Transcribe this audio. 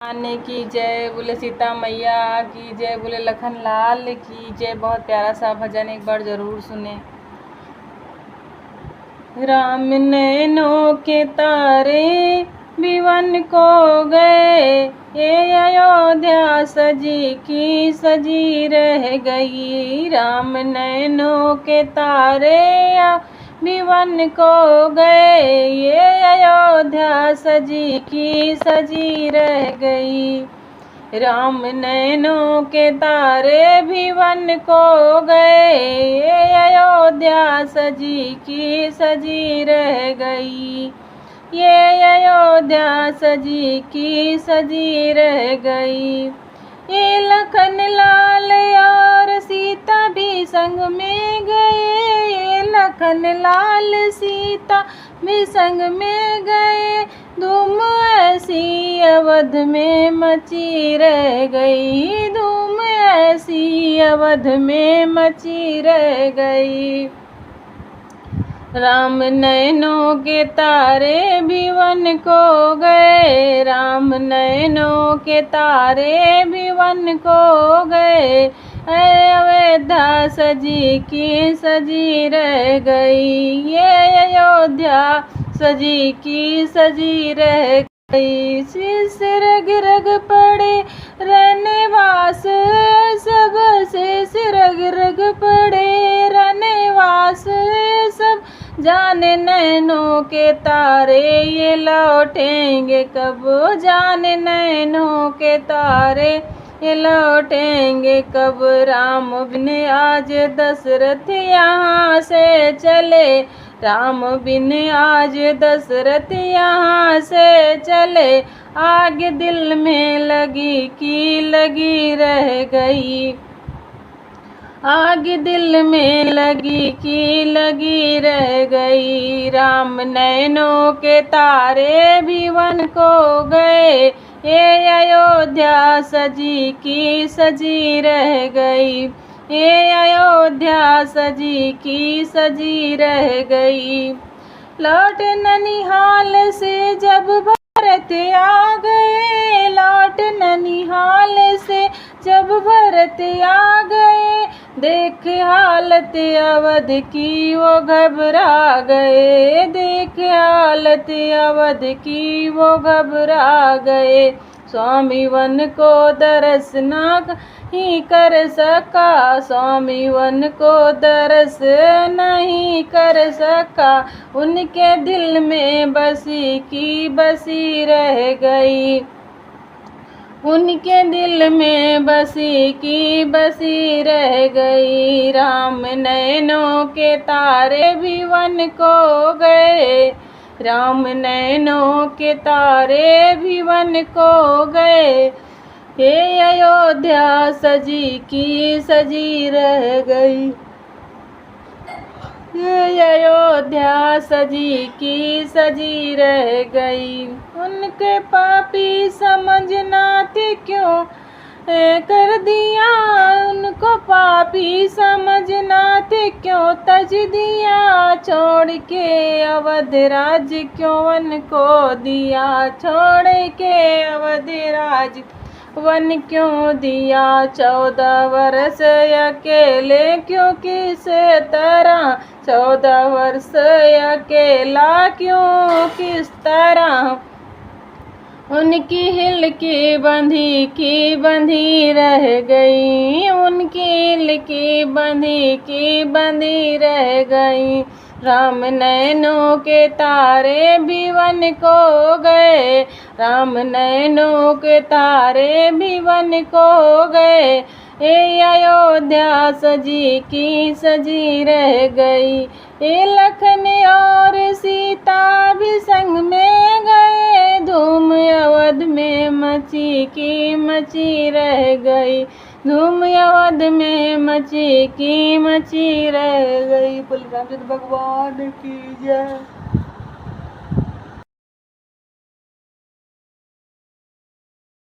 आने की जय, बोले सीता मैया की जय, बोले लखन लाल की जय। बहुत प्यारा सा भजन एक बार जरूर सुने। राम नैनों के तारे भिवन को गए, ये अयोध्या सजी की सजी रह गई। राम नैनों के तारे भिवन को गए, ये अयोध्या सजी की सजी रह गई। राम नैनों के तारे भिवन को गए, ये अयोध्या सजी की सजी रह गई। ये अयोध्या सजी की सजी रह गई। ये लखन लाल और सीता भी संग में गए, ये लखन लाल सीता भी संग में गए। धूम ऐसी अवध में मची रह गई, धूम ऐसी अवध में मची रह गई। राम नैनों के तारे भिवन को गए, राम नैनों के तारे भिवन को गए। अयोध्या सजी की सजी रह गई, ये अयोध्या सजी की सजी रह गई। सिर गिरग पड़े रहने वास सब से, सिर गिरग पड़े रहने वास सब। जाने नैनों के तारे ये लौटेंगे कब, जाने नैनों के तारे ये लौटेंगे कब। राम बिन आज दशरथ यहाँ से चले, राम बिन आज दशरथ यहाँ से चले। आग दिल में लगी की लगी रह गई, आग दिल में लगी की लगी रह गई। राम नैनों के तारे भिवन को गए, ये अयोध्या सजी की सजी रह गई। ये अयोध्या सजी की सजी रह गई। लौट ननिहाल से जब भरत आ गए, लौट ननिहाल से जब भरत आ गए। देख हालत अवध की वो घबरा गए, देख हालत अवध की वो घबरा गए। स्वामी वन को दरस ना नहीं कर सका, स्वामी वन को दरस नहीं कर सका। उनके दिल में बसी की बसी रह गई, उनके दिल में बसी की बसी रह गई। राम नैनों के तारे भिवन को गए, राम नैनों के तारे भिवन को गए। ये अयोध्या सजी की सजी रह गई, ये अयोध्या सजी की सजी रह गई। उनके पापी समझना थे क्यों कर दिया, उनको पापी समझना थे क्यों तज दिया। छोड़ के अवध राज क्यों वन को दिया, छोड़ के अवध राज वन क्यों दिया। 14 वर्ष अकेले क्यों किस तरह, 14 वर्ष अकेला क्यों किस तरह। उनकी हिल की बंधी रह गई, उनकी हिल की बंधी रह गई। राम नैनों के तारे भिवन को गए, राम नैनों के तारे भिवन को गए। ये अयोध्या सजी की सजी रह गई। ये लखन और सीता भी संग में गए, धूम अवध में मची की मची रह गई, धूम अवध में मची की मची रह गई। बोल रामचंद्र भगवान की जय।